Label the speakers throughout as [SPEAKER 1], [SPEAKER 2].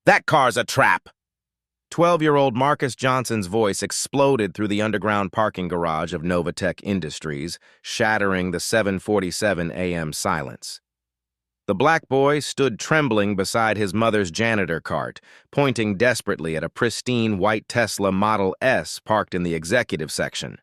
[SPEAKER 1] That car's a trap! 12-year-old Marcus Johnson's voice exploded through the underground parking garage of Novatech Industries, shattering the 7:47 a.m. silence. The black boy stood trembling beside his mother's janitor cart, pointing desperately at a pristine white Tesla Model S parked in the executive section.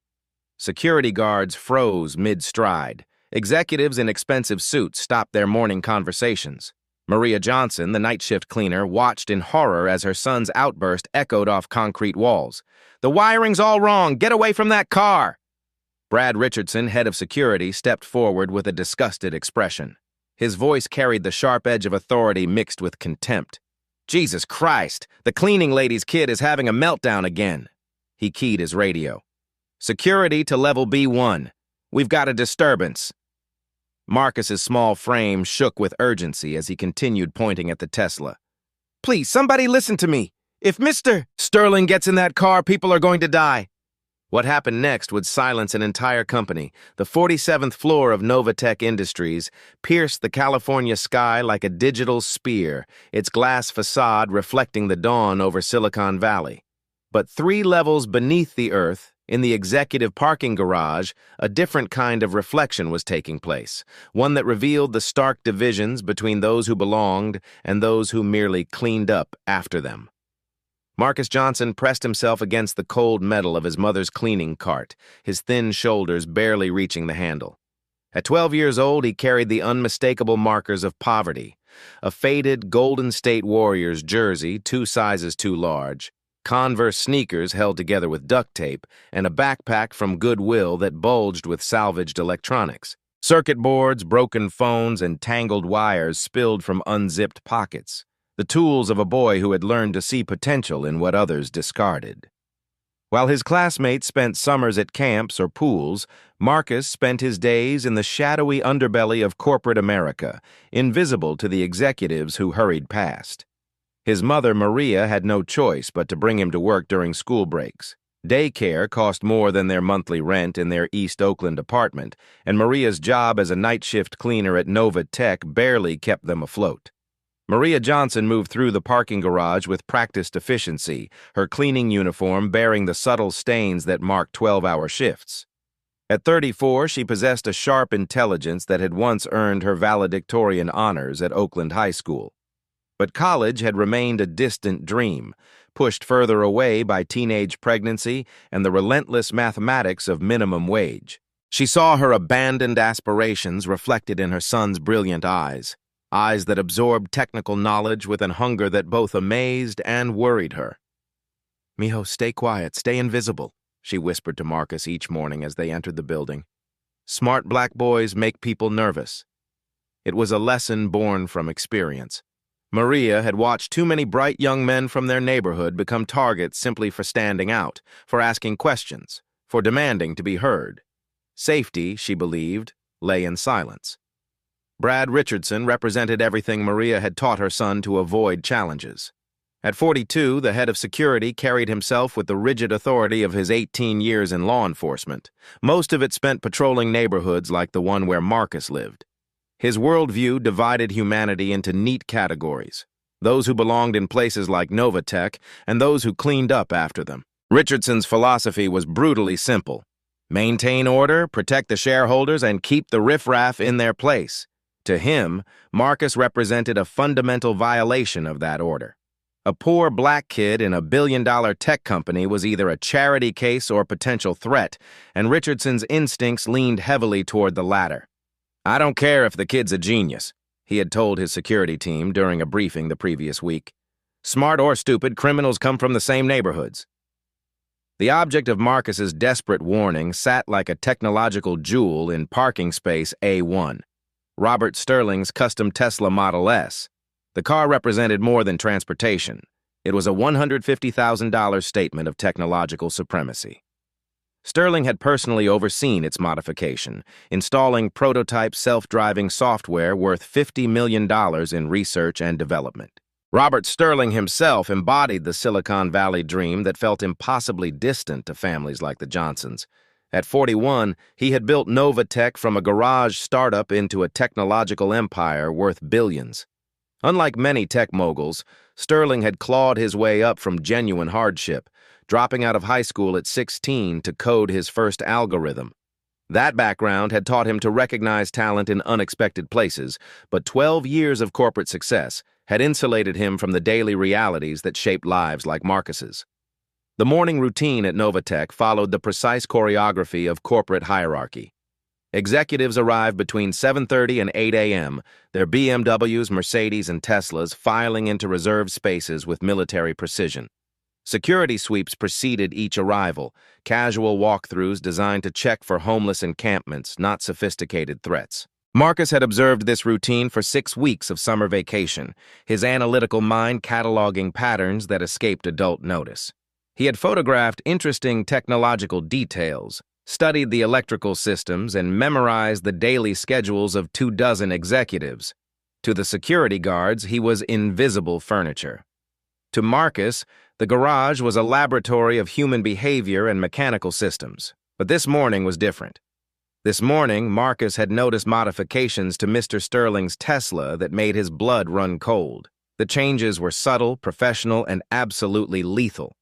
[SPEAKER 1] Security guards froze mid-stride. Executives in expensive suits stopped their morning conversations. Maria Johnson, the night shift cleaner, watched in horror as her son's outburst echoed off concrete walls. "The wiring's all wrong! Get away from that car!" Brad Richardson, head of security, stepped forward with a disgusted expression. His voice carried the sharp edge of authority mixed with contempt. "Jesus Christ! The cleaning lady's kid is having a meltdown again." He keyed his radio. "Security to level B1. We've got a disturbance." Marcus's small frame shook with urgency as he continued pointing at the Tesla. "Please, somebody listen to me. If Mr. Sterling gets in that car, people are going to die." What happened next would silence an entire company. The 47th floor of Novatech Industries pierced the California sky like a digital spear, its glass facade reflecting the dawn over Silicon Valley. But 3 levels beneath the earth, in the executive parking garage, a different kind of reflection was taking place, one that revealed the stark divisions between those who belonged and those who merely cleaned up after them. Marcus Johnson pressed himself against the cold metal of his mother's cleaning cart, his thin shoulders barely reaching the handle. At 12 years old, he carried the unmistakable markers of poverty: a faded Golden State Warriors jersey 2 sizes too large, Converse sneakers held together with duct tape, and a backpack from Goodwill that bulged with salvaged electronics. Circuit boards, broken phones, and tangled wires spilled from unzipped pockets, the tools of a boy who had learned to see potential in what others discarded. While his classmates spent summers at camps or pools, Marcus spent his days in the shadowy underbelly of corporate America, invisible to the executives who hurried past. His mother, Maria, had no choice but to bring him to work during school breaks. Daycare cost more than their monthly rent in their East Oakland apartment, and Maria's job as a night shift cleaner at Novatech barely kept them afloat. Maria Johnson moved through the parking garage with practiced efficiency, her cleaning uniform bearing the subtle stains that marked 12-hour shifts. At 34, she possessed a sharp intelligence that had once earned her valedictorian honors at Oakland High School. But college had remained a distant dream, pushed further away by teenage pregnancy and the relentless mathematics of minimum wage. She saw her abandoned aspirations reflected in her son's brilliant eyes that absorbed technical knowledge with an hunger that both amazed and worried her. "Mijo, stay quiet, stay invisible," she whispered to Marcus each morning as they entered the building. "Smart black boys make people nervous." It was a lesson born from experience. Maria had watched too many bright young men from their neighborhood become targets simply for standing out, for asking questions, for demanding to be heard. Safety, she believed, lay in silence. Brad Richardson represented everything Maria had taught her son to avoid challenges. At 42, the head of security carried himself with the rigid authority of his 18 years in law enforcement, most of it spent patrolling neighborhoods like the one where Marcus lived. His worldview divided humanity into neat categories: those who belonged in places like Novatech and those who cleaned up after them. Richardson's philosophy was brutally simple: maintain order, protect the shareholders, and keep the riffraff in their place. To him, Marcus represented a fundamental violation of that order. A poor black kid in a billion-dollar tech company was either a charity case or potential threat, and Richardson's instincts leaned heavily toward the latter. "I don't care if the kid's a genius," he had told his security team during a briefing the previous week. "Smart or stupid, criminals come from the same neighborhoods." The object of Marcus's desperate warning sat like a technological jewel in parking space A1, Robert Sterling's custom Tesla Model S. The car represented more than transportation. It was a $150,000 statement of technological supremacy. Sterling had personally overseen its modification, installing prototype self-driving software worth $50 million in research and development. Robert Sterling himself embodied the Silicon Valley dream that felt impossibly distant to families like the Johnsons. At 41, he had built Novatech from a garage startup into a technological empire worth billions. Unlike many tech moguls, Sterling had clawed his way up from genuine hardship, dropping out of high school at 16 to code his first algorithm. That background had taught him to recognize talent in unexpected places, but 12 years of corporate success had insulated him from the daily realities that shaped lives like Marcus's. The morning routine at Novatech followed the precise choreography of corporate hierarchy. Executives arrived between 7:30 and 8 a.m., their BMWs, Mercedes, and Teslas filing into reserved spaces with military precision. Security sweeps preceded each arrival, casual walkthroughs designed to check for homeless encampments, not sophisticated threats. Marcus had observed this routine for 6 weeks of summer vacation, his analytical mind cataloging patterns that escaped adult notice. He had photographed interesting technological details, studied the electrical systems, and memorized the daily schedules of 24 executives. To the security guards, he was invisible furniture. To Marcus, the garage was a laboratory of human behavior and mechanical systems. But this morning was different. This morning, Marcus had noticed modifications to Mr. Sterling's Tesla that made his blood run cold. The changes were subtle, professional, and absolutely lethal.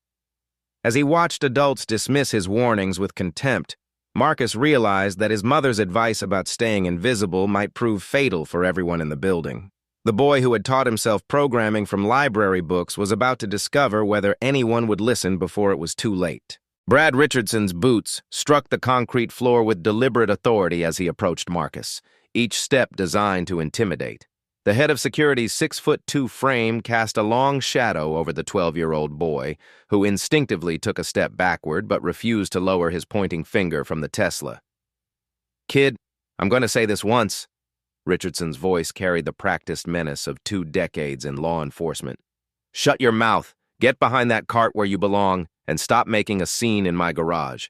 [SPEAKER 1] As he watched adults dismiss his warnings with contempt, Marcus realized that his mother's advice about staying invisible might prove fatal for everyone in the building. The boy who had taught himself programming from library books was about to discover whether anyone would listen before it was too late. Brad Richardson's boots struck the concrete floor with deliberate authority as he approached Marcus, each step designed to intimidate. The head of security's 6'2" frame cast a long shadow over the 12-year-old boy, who instinctively took a step backward but refused to lower his pointing finger from the Tesla. "Kid, I'm going to say this once." Richardson's voice carried the practiced menace of 2 decades in law enforcement. "Shut your mouth, get behind that cart where you belong, and stop making a scene in my garage."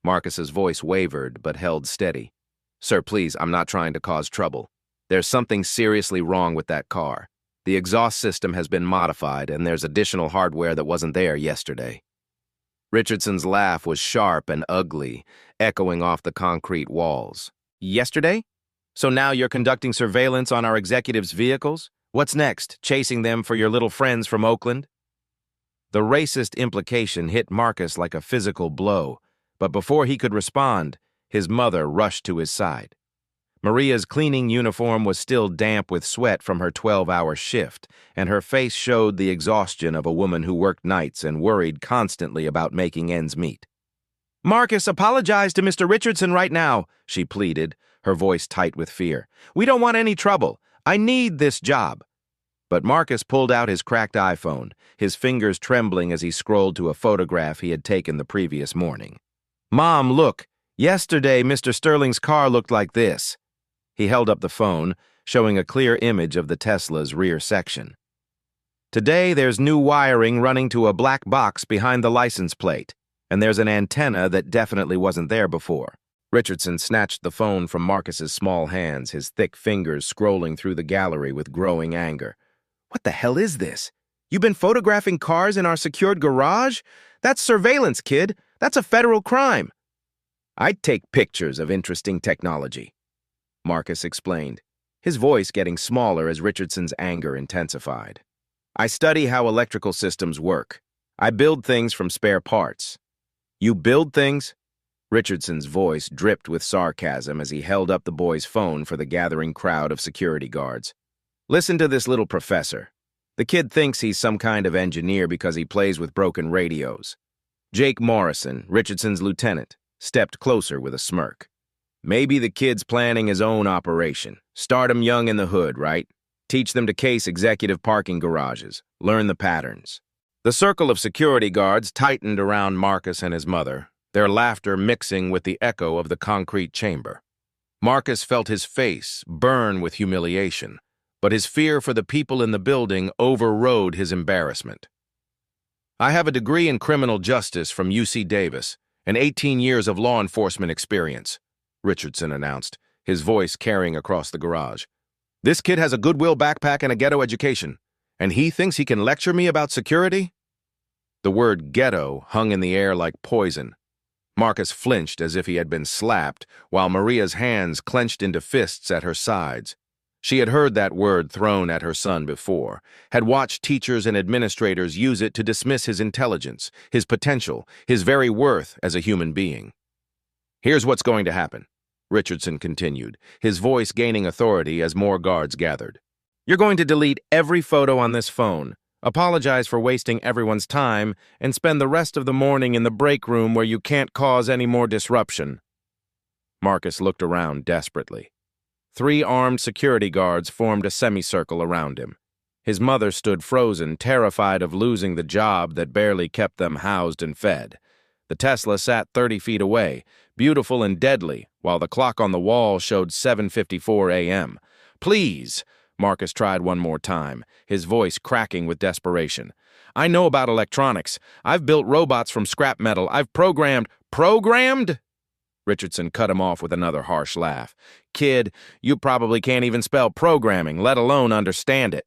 [SPEAKER 1] Marcus's voice wavered but held steady. "Sir, please, I'm not trying to cause trouble. There's something seriously wrong with that car. The exhaust system has been modified, and there's additional hardware that wasn't there yesterday." Richardson's laugh was sharp and ugly, echoing off the concrete walls. "Yesterday? So now you're conducting surveillance on our executives' vehicles? What's next, chasing them for your little friends from Oakland?" The racist implication hit Marcus like a physical blow, but before he could respond, his mother rushed to his side. Maria's cleaning uniform was still damp with sweat from her 12-hour shift, and her face showed the exhaustion of a woman who worked nights and worried constantly about making ends meet. "Marcus, apologize to Mr. Richardson right now," she pleaded, her voice tight with fear. "We don't want any trouble. I need this job." But Marcus pulled out his cracked iPhone, his fingers trembling as he scrolled to a photograph he had taken the previous morning. "Mom, look. Yesterday, Mr. Sterling's car looked like this." He held up the phone, showing a clear image of the Tesla's rear section. "Today, there's new wiring running to a black box behind the license plate, and there's an antenna that definitely wasn't there before." Richardson snatched the phone from Marcus's small hands, his thick fingers scrolling through the gallery with growing anger. "What the hell is this? You've been photographing cars in our secured garage? That's surveillance, kid. That's a federal crime." "I'd take pictures of interesting technology," Marcus explained, his voice getting smaller as Richardson's anger intensified. "I study how electrical systems work. I build things from spare parts." "You build things?" Richardson's voice dripped with sarcasm as he held up the boy's phone for the gathering crowd of security guards. "Listen to this little professor. The kid thinks he's some kind of engineer because he plays with broken radios." Jake Morrison, Richardson's lieutenant, stepped closer with a smirk. "Maybe the kid's planning his own operation. Start him young in the hood, right? Teach them to case executive parking garages. Learn the patterns." The circle of security guards tightened around Marcus and his mother, their laughter mixing with the echo of the concrete chamber. Marcus felt his face burn with humiliation, but his fear for the people in the building overrode his embarrassment. "I have a degree in criminal justice from UC Davis and 18 years of law enforcement experience," Richardson announced, his voice carrying across the garage. "This kid has a Goodwill backpack and a ghetto education, and he thinks he can lecture me about security?" The word ghetto hung in the air like poison. Marcus flinched as if he had been slapped, while Maria's hands clenched into fists at her sides. She had heard that word thrown at her son before, had watched teachers and administrators use it to dismiss his intelligence, his potential, his very worth as a human being. "Here's what's going to happen," Richardson continued, his voice gaining authority as more guards gathered. "You're going to delete every photo on this phone, apologize for wasting everyone's time, and spend the rest of the morning in the break room where you can't cause any more disruption." Marcus looked around desperately. 3 armed security guards formed a semicircle around him. His mother stood frozen, terrified of losing the job that barely kept them housed and fed. The Tesla sat 30 feet away, beautiful and deadly, while the clock on the wall showed 7:54 a.m. "Please," Marcus tried one more time, his voice cracking with desperation. "I know about electronics. I've built robots from scrap metal. I've programmed—" "Programmed?" Richardson cut him off with another harsh laugh. "Kid, you probably can't even spell programming, let alone understand it."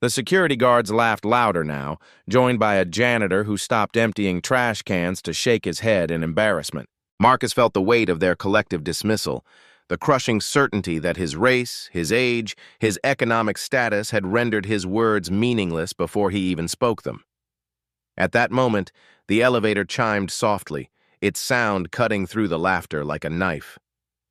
[SPEAKER 1] The security guards laughed louder now, joined by a janitor who stopped emptying trash cans to shake his head in embarrassment. Marcus felt the weight of their collective dismissal, the crushing certainty that his race, his age, his economic status had rendered his words meaningless before he even spoke them. At that moment, the elevator chimed softly, its sound cutting through the laughter like a knife.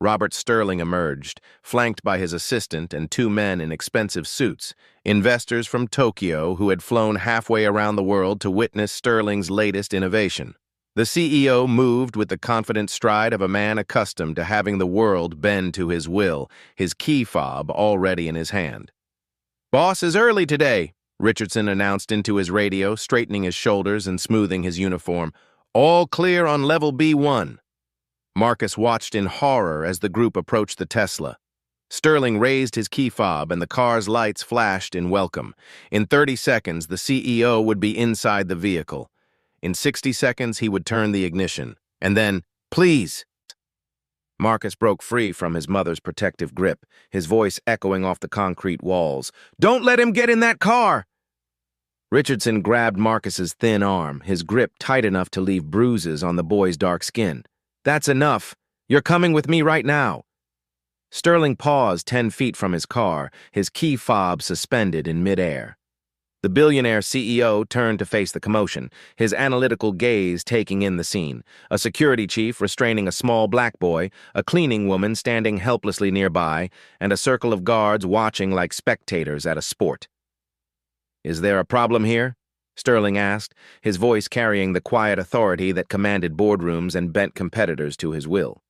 [SPEAKER 1] Robert Sterling emerged, flanked by his assistant and 2 men in expensive suits, investors from Tokyo who had flown halfway around the world to witness Sterling's latest innovation. The CEO moved with the confident stride of a man accustomed to having the world bend to his will, his key fob already in his hand. "Boss is early today," Richardson announced into his radio, straightening his shoulders and smoothing his uniform. "All clear on level B1. Marcus watched in horror as the group approached the Tesla. Sterling raised his key fob and the car's lights flashed in welcome. In 30 seconds, the CEO would be inside the vehicle. In 60 seconds, he would turn the ignition. And then, "Please!" Marcus broke free from his mother's protective grip, his voice echoing off the concrete walls. "Don't let him get in that car!" Richardson grabbed Marcus's thin arm, his grip tight enough to leave bruises on the boy's dark skin. "That's enough. You're coming with me right now." Sterling paused 10 feet from his car, his key fob suspended in midair. The billionaire CEO turned to face the commotion, his analytical gaze taking in the scene. A security chief restraining a small black boy, a cleaning woman standing helplessly nearby, and a circle of guards watching like spectators at a sport. "Is there a problem here?" Sterling asked, his voice carrying the quiet authority that commanded boardrooms and bent competitors to his will.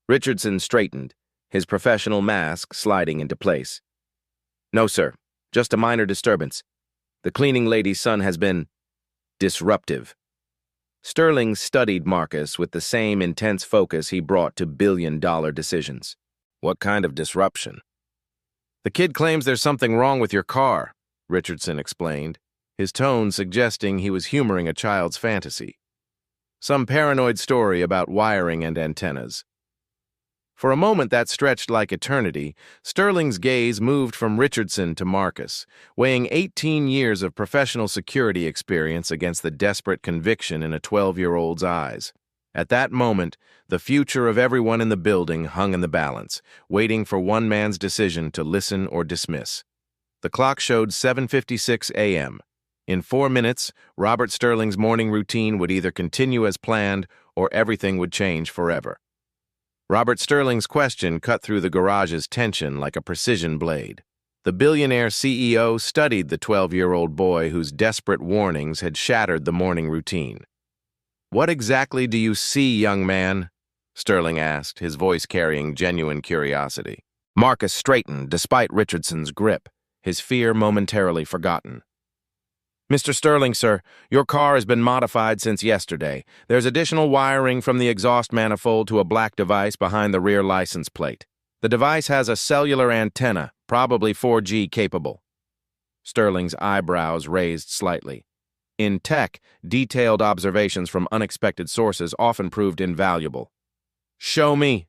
[SPEAKER 1] Richardson straightened, his professional mask sliding into place. "No, sir. Just a minor disturbance. The cleaning lady's son has been disruptive." Sterling studied Marcus with the same intense focus he brought to billion-dollar decisions. "What kind of disruption?" "The kid claims there's something wrong with your car," Richardson explained, his tone suggesting he was humoring a child's fantasy. "Some paranoid story about wiring and antennas." For a moment that stretched like eternity, Sterling's gaze moved from Richardson to Marcus, weighing 18 years of professional security experience against the desperate conviction in a 12-year-old's eyes. At that moment, the future of everyone in the building hung in the balance, waiting for one man's decision to listen or dismiss. The clock showed 7:56 a.m. In 4 minutes, Robert Sterling's morning routine would either continue as planned or everything would change forever. Robert Sterling's question cut through the garage's tension like a precision blade. The billionaire CEO studied the 12-year-old boy whose desperate warnings had shattered the morning routine. "What exactly do you see, young man?" Sterling asked, his voice carrying genuine curiosity. Marcus straightened despite Richardson's grip, his fear momentarily forgotten. "Mr. Sterling, sir, your car has been modified since yesterday. There's additional wiring from the exhaust manifold to a black device behind the rear license plate. The device has a cellular antenna, probably 4G capable." Sterling's eyebrows raised slightly. In tech, detailed observations from unexpected sources often proved invaluable. "Show me."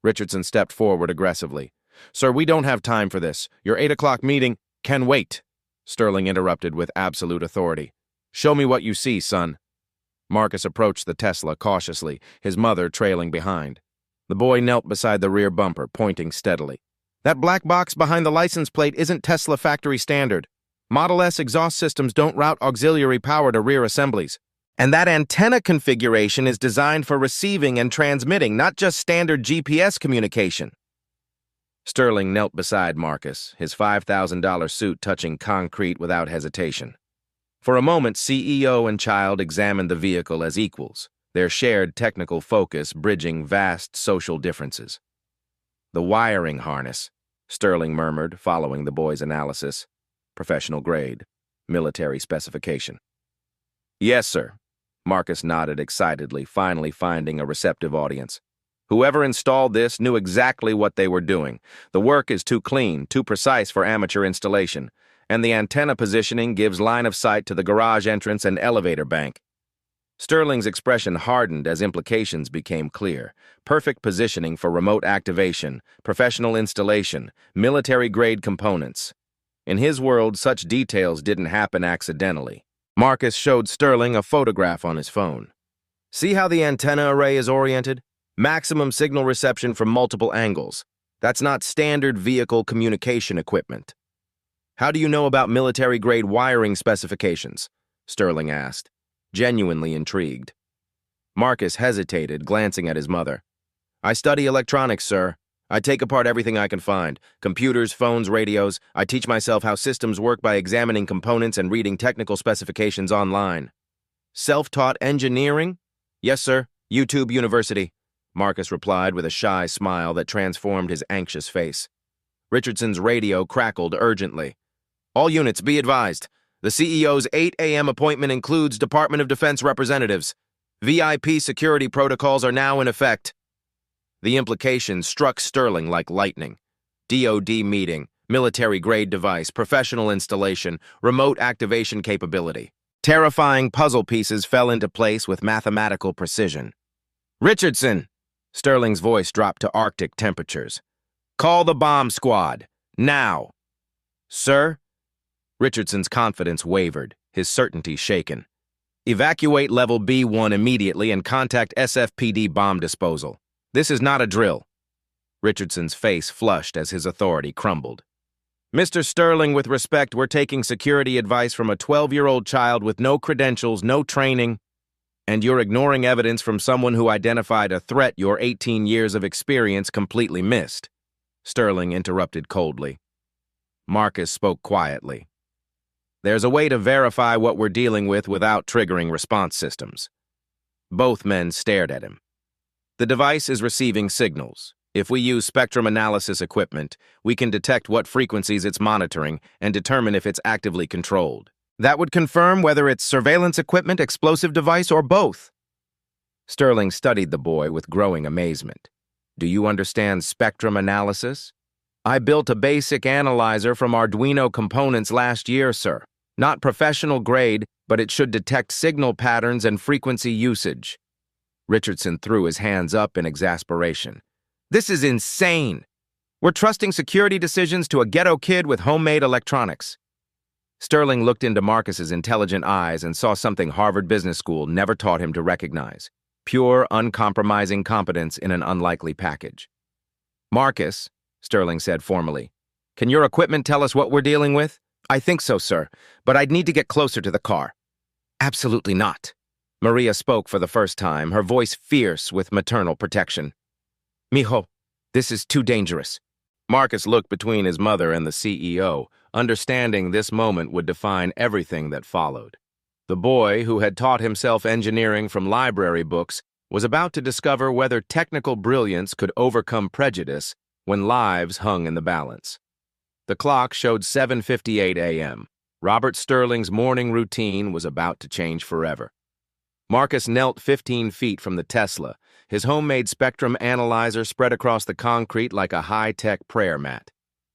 [SPEAKER 1] Richardson stepped forward aggressively. "Sir, we don't have time for this. Your 8 o'clock meeting can wait," Sterling interrupted with absolute authority. "Show me what you see, son." Marcus approached the Tesla cautiously, his mother trailing behind. The boy knelt beside the rear bumper, pointing steadily. That black box behind the license plate isn't Tesla factory standard. Model S exhaust systems don't route auxiliary power to rear assemblies. And that antenna configuration is designed for receiving and transmitting, not just standard GPS communication. Sterling knelt beside Marcus, his $5,000 suit touching concrete without hesitation. For a moment, CEO and child examined the vehicle as equals, their shared technical focus bridging vast social differences. The wiring harness, Sterling murmured, following the boy's analysis. Professional grade, military specification. Yes, sir. Marcus nodded excitedly, finally finding a receptive audience. Whoever installed this knew exactly what they were doing. The work is too clean, too precise for amateur installation, and the antenna positioning gives line of sight to the garage entrance and elevator bank. Sterling's expression hardened as implications became clear. Perfect positioning for remote activation, professional installation, military-grade components. In his world, such details didn't happen accidentally. Marcus showed Sterling a photograph on his phone. See how the antenna array is oriented? Maximum signal reception from multiple angles. That's not standard vehicle communication equipment. How do you know about military-grade wiring specifications? Sterling asked, genuinely intrigued. Marcus hesitated, glancing at his mother. I study electronics, sir. I take apart everything I can find. Computers, phones, radios. I teach myself how systems work by examining components and reading technical specifications online. Self-taught engineering? Yes, sir. YouTube University. Marcus replied with a shy smile that transformed his anxious face. Richardson's radio crackled urgently. All units, be advised. The CEO's 8 a.m. appointment includes Department of Defense representatives. VIP security protocols are now in effect. The implications struck Sterling like lightning. DoD meeting, military-grade device, professional installation, remote activation capability. Terrifying puzzle pieces fell into place with mathematical precision. Richardson! Sterling's voice dropped to Arctic temperatures. Call the bomb squad. Now! Sir? Richardson's confidence wavered, his certainty shaken. Evacuate level B1 immediately and contact SFPD bomb disposal. This is not a drill. Richardson's face flushed as his authority crumbled. Mr. Sterling, with respect, we're taking security advice from a 12-year-old child with no credentials, no training, and you're ignoring evidence from someone who identified a threat your 18 years of experience completely missed. Sterling interrupted coldly. Marcus spoke quietly. There's a way to verify what we're dealing with without triggering response systems. Both men stared at him. The device is receiving signals. If we use spectrum analysis equipment, we can detect what frequencies it's monitoring and determine if it's actively controlled. That would confirm whether it's surveillance equipment, explosive device, or both. Sterling studied the boy with growing amazement. Do you understand spectrum analysis? I built a basic analyzer from Arduino components last year, sir. Not professional grade, but it should detect signal patterns and frequency usage. Richardson threw his hands up in exasperation. This is insane. We're trusting security decisions to a ghetto kid with homemade electronics. Sterling looked into Marcus's intelligent eyes and saw something Harvard Business School never taught him to recognize. Pure, uncompromising competence in an unlikely package. Marcus, Sterling said formally, can your equipment tell us what we're dealing with? I think so, sir, but I'd need to get closer to the car. Absolutely not. Maria spoke for the first time, her voice fierce with maternal protection. Mijo, this is too dangerous. Marcus looked between his mother and the CEO, understanding this moment would define everything that followed. The boy, who had taught himself engineering from library books, was about to discover whether technical brilliance could overcome prejudice when lives hung in the balance. The clock showed 7:58 a.m. Robert Sterling's morning routine was about to change forever. Marcus knelt 15 feet from the Tesla, his homemade spectrum analyzer spread across the concrete like a high-tech prayer mat.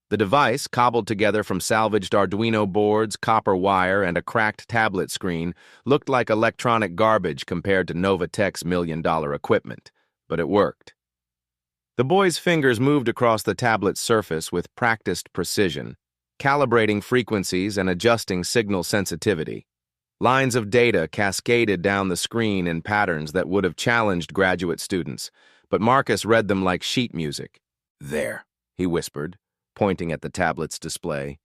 [SPEAKER 1] The device, cobbled together from salvaged Arduino boards, copper wire, and a cracked tablet screen, looked like electronic garbage compared to Novatech's million-dollar equipment, but it worked. The boy's fingers moved across the tablet's surface with practiced precision, calibrating frequencies and adjusting signal sensitivity. Lines of data cascaded down the screen in patterns that would have challenged graduate students, but Marcus read them like sheet music. There, he whispered. pointing at the tablet's display.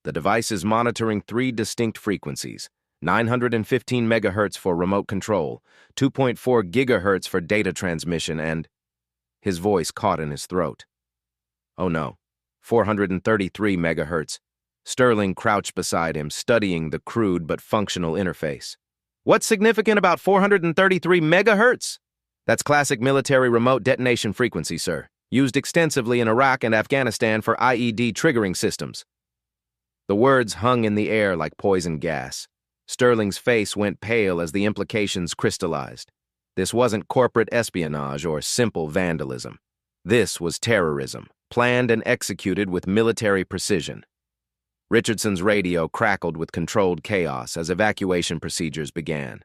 [SPEAKER 1] The device is monitoring 3 distinct frequencies: 915 megahertz for remote control, 2.4 gigahertz for data transmission, and... His voice caught in his throat. Oh no, 433 megahertz. Sterling crouched beside him, studying the crude but functional interface. What's significant about 433 megahertz? That's classic military remote detonation frequency, sir. Used extensively in Iraq and Afghanistan for IED triggering systems. The words hung in the air like poison gas. Sterling's face went pale as the implications crystallized. This wasn't corporate espionage or simple vandalism. This was terrorism, planned and executed with military precision. Richardson's radio crackled with controlled chaos as evacuation procedures began.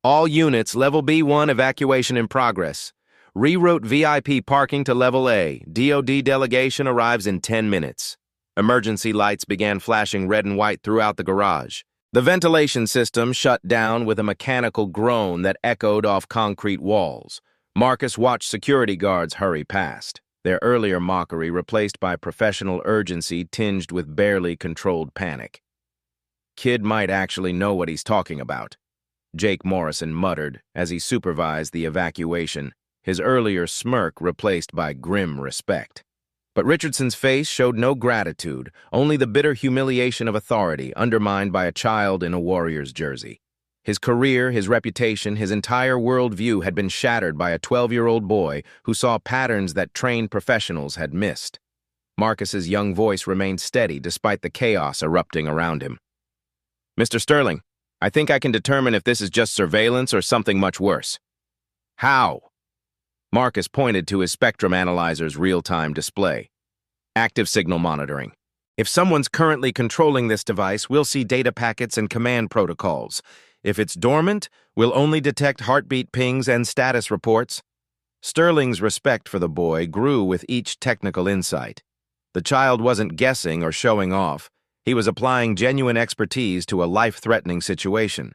[SPEAKER 1] All units, Level B1 evacuation in progress. Reroute VIP parking to Level A. DoD delegation arrives in 10 minutes. Emergency lights began flashing red and white throughout the garage. The ventilation system shut down with a mechanical groan that echoed off concrete walls. Marcus watched security guards hurry past, their earlier mockery replaced by professional urgency tinged with barely controlled panic. Kid might actually know what he's talking about, Jake Morrison muttered as he supervised the evacuation, his earlier smirk replaced by grim respect. But Richardson's face showed no gratitude, only the bitter humiliation of authority undermined by a child in a Warriors jersey. His career, his reputation, his entire worldview had been shattered by a 12-year-old boy who saw patterns that trained professionals had missed. Marcus's young voice remained steady despite the chaos erupting around him. Mr. Sterling, I think I can determine if this is just surveillance or something much worse. How? Marcus pointed to his spectrum analyzer's real-time display. Active signal monitoring. If someone's currently controlling this device, we'll see data packets and command protocols. If it's dormant, we'll only detect heartbeat pings and status reports. Sterling's respect for the boy grew with each technical insight. The child wasn't guessing or showing off. He was applying genuine expertise to a life-threatening situation.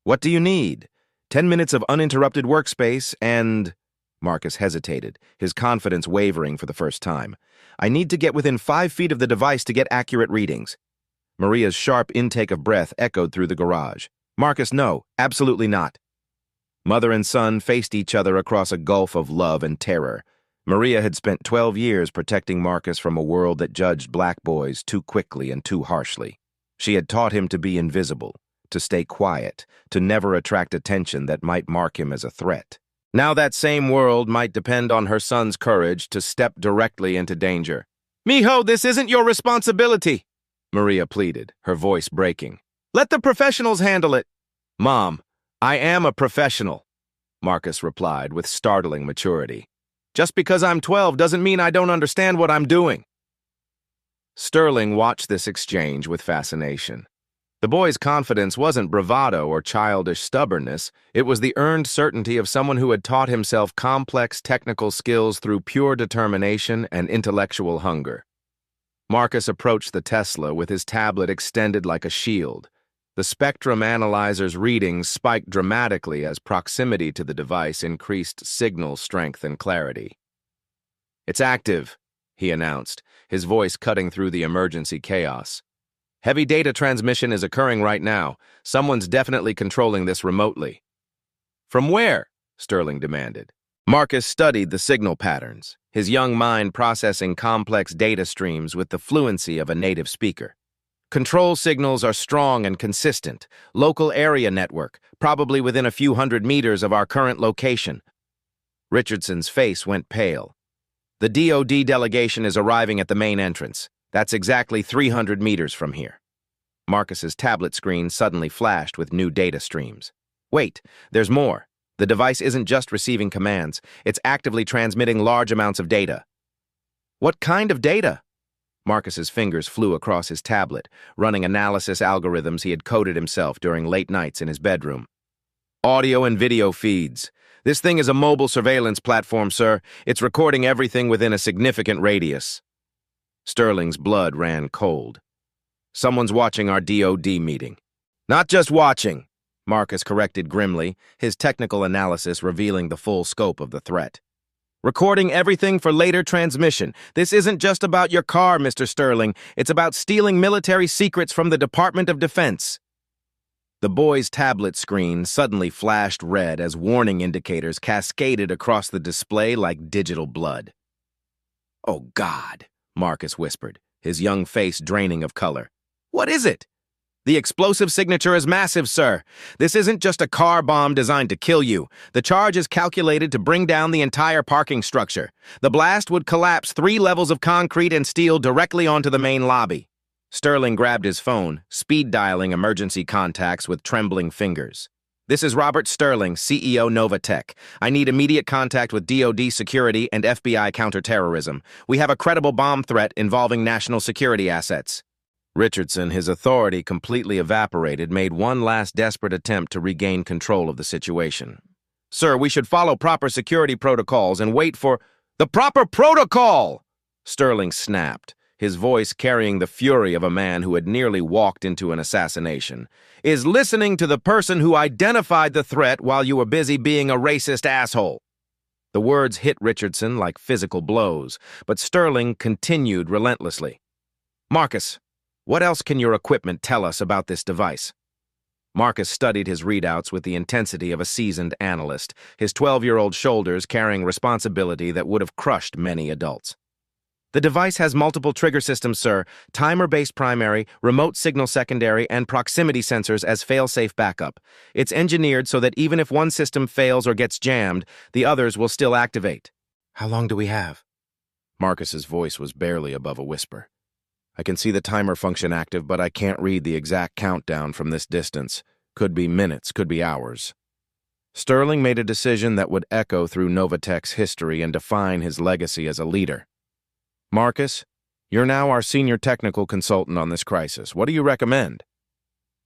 [SPEAKER 1] What do you need? 10 minutes of uninterrupted workspace and... Marcus hesitated, his confidence wavering for the first time. I need to get within 5 feet of the device to get accurate readings. Maria's sharp intake of breath echoed through the garage. Marcus, no, absolutely not. Mother and son faced each other across a gulf of love and terror. Maria had spent 12 years protecting Marcus from a world that judged black boys too quickly and too harshly. She had taught him to be invisible, to stay quiet, to never attract attention that might mark him as a threat. Now that same world might depend on her son's courage to step directly into danger. Mijo, this isn't your responsibility, Maria pleaded, her voice breaking. Let the professionals handle it. Mom, I am a professional, Marcus replied with startling maturity. Just because I'm 12 doesn't mean I don't understand what I'm doing. Sterling watched this exchange with fascination. The boy's confidence wasn't bravado or childish stubbornness. It was the earned certainty of someone who had taught himself complex technical skills through pure determination and intellectual hunger. Marcus approached the Tesla with his tablet extended like a shield. The spectrum analyzer's readings spiked dramatically as proximity to the device increased signal strength and clarity. It's active, he announced, his voice cutting through the emergency chaos. Heavy data transmission is occurring right now. Someone's definitely controlling this remotely. From where? Sterling demanded. Marcus studied the signal patterns, his young mind processing complex data streams with the fluency of a native speaker. Control signals are strong and consistent. Local area network, probably within a few hundred meters of our current location. Richardson's face went pale. The DoD delegation is arriving at the main entrance. That's exactly 300 meters from here. Marcus's tablet screen suddenly flashed with new data streams. Wait, there's more. The device isn't just receiving commands. It's actively transmitting large amounts of data. What kind of data? Marcus's fingers flew across his tablet, running analysis algorithms he had coded himself during late nights in his bedroom. Audio and video feeds. This thing is a mobile surveillance platform, sir. It's recording everything within a significant radius. Sterling's blood ran cold. Someone's watching our DoD meeting. Not just watching, Marcus corrected grimly, his technical analysis revealing the full scope of the threat. Recording everything for later transmission. This isn't just about your car, Mr. Sterling. It's about stealing military secrets from the Department of Defense. The boy's tablet screen suddenly flashed red as warning indicators cascaded across the display like digital blood. "Oh, God," Marcus whispered, his young face draining of color. "What is it?" "The explosive signature is massive, sir. This isn't just a car bomb designed to kill you. The charge is calculated to bring down the entire parking structure. The blast would collapse 3 levels of concrete and steel directly onto the main lobby." Sterling grabbed his phone, speed-dialing emergency contacts with trembling fingers. "This is Robert Sterling, CEO Novatech. I need immediate contact with DoD security and FBI counterterrorism. We have a credible bomb threat involving national security assets." Richardson, his authority completely evaporated, made one last desperate attempt to regain control of the situation. "Sir, we should follow proper security protocols and wait for—" "The proper protocol!" Sterling snapped, his voice carrying the fury of a man who had nearly walked into an assassination, "is listening to the person who identified the threat while you were busy being a racist asshole." The words hit Richardson like physical blows, but Sterling continued relentlessly. "Marcus, what else can your equipment tell us about this device?" Marcus studied his readouts with the intensity of a seasoned analyst, his 12-year-old shoulders carrying responsibility that would have crushed many adults. "The device has multiple trigger systems, sir, timer-based primary, remote signal secondary, and proximity sensors as fail-safe backup. It's engineered so that even if one system fails or gets jammed, the others will still activate." "How long do we have?" Marcus's voice was barely above a whisper. "I can see the timer function active, but I can't read the exact countdown from this distance. Could be minutes, could be hours." Sterling made a decision that would echo through Novatech's history and define his legacy as a leader. "Marcus, you're now our senior technical consultant on this crisis. What do you recommend?"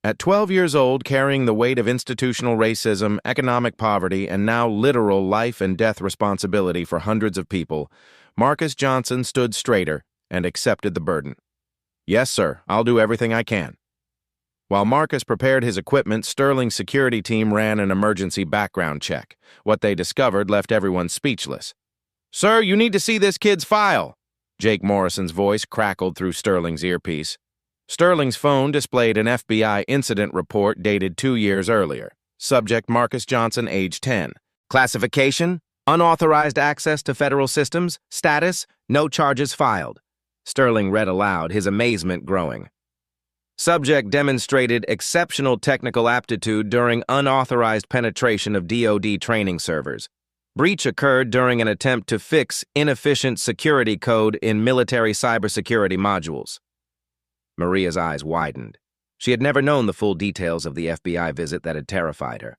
[SPEAKER 1] At 12 years old, carrying the weight of institutional racism, economic poverty, and now literal life and death responsibility for hundreds of people, Marcus Johnson stood straighter and accepted the burden. "Yes, sir, I'll do everything I can." While Marcus prepared his equipment, Sterling's security team ran an emergency background check. What they discovered left everyone speechless. "Sir, you need to see this kid's file." Jake Morrison's voice crackled through Sterling's earpiece. Sterling's phone displayed an FBI incident report dated 2 years earlier. Subject Marcus Johnson, age 10. Classification: unauthorized access to federal systems. Status: no charges filed. Sterling read aloud, his amazement growing. Subject demonstrated exceptional technical aptitude during unauthorized penetration of DoD training servers. Breach occurred during an attempt to fix inefficient security code in military cybersecurity modules. Maria's eyes widened. She had never known the full details of the FBI visit that had terrified her.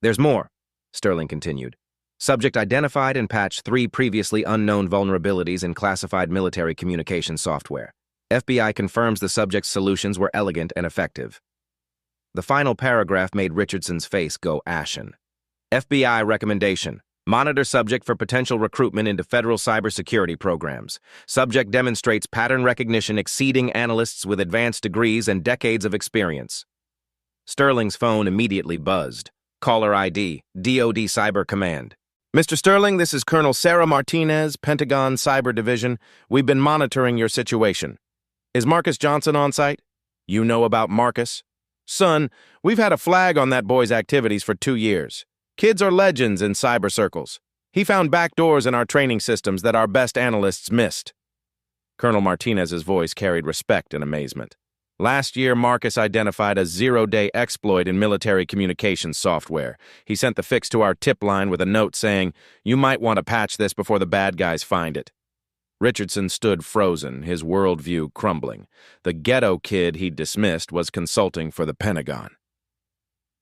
[SPEAKER 1] "There's more," Sterling continued. "Subject identified and patched 3 previously unknown vulnerabilities in classified military communication software. FBI confirms the subject's solutions were elegant and effective." The final paragraph made Richardson's face go ashen. FBI recommendation: monitor subject for potential recruitment into federal cybersecurity programs. Subject demonstrates pattern recognition exceeding analysts with advanced degrees and decades of experience. Sterling's phone immediately buzzed. Caller ID, DoD Cyber Command. "Mr. Sterling, this is Colonel Sarah Martinez, Pentagon Cyber Division. We've been monitoring your situation. Is Marcus Johnson on site?" "You know about Marcus?" "Son, we've had a flag on that boy's activities for 2 years. Kids are legends in cyber circles. He found backdoors in our training systems that our best analysts missed." Colonel Martinez's voice carried respect and amazement. "Last year, Marcus identified a 0-day exploit in military communications software. He sent the fix to our tip line with a note saying, 'You might want to patch this before the bad guys find it.'" Richardson stood frozen, his worldview crumbling. The ghetto kid he'd dismissed was consulting for the Pentagon.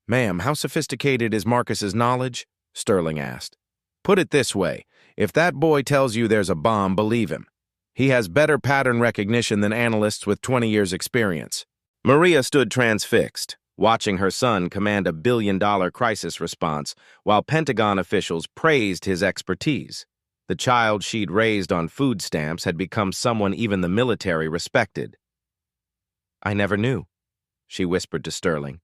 [SPEAKER 1] "Ma'am, how sophisticated is Marcus's knowledge?" Sterling asked. "Put it this way, if that boy tells you there's a bomb, believe him. He has better pattern recognition than analysts with 20 years' experience." Maria stood transfixed, watching her son command a billion-dollar crisis response while Pentagon officials praised his expertise. The child she'd raised on food stamps had become someone even the military respected. "I never knew," she whispered to Sterling.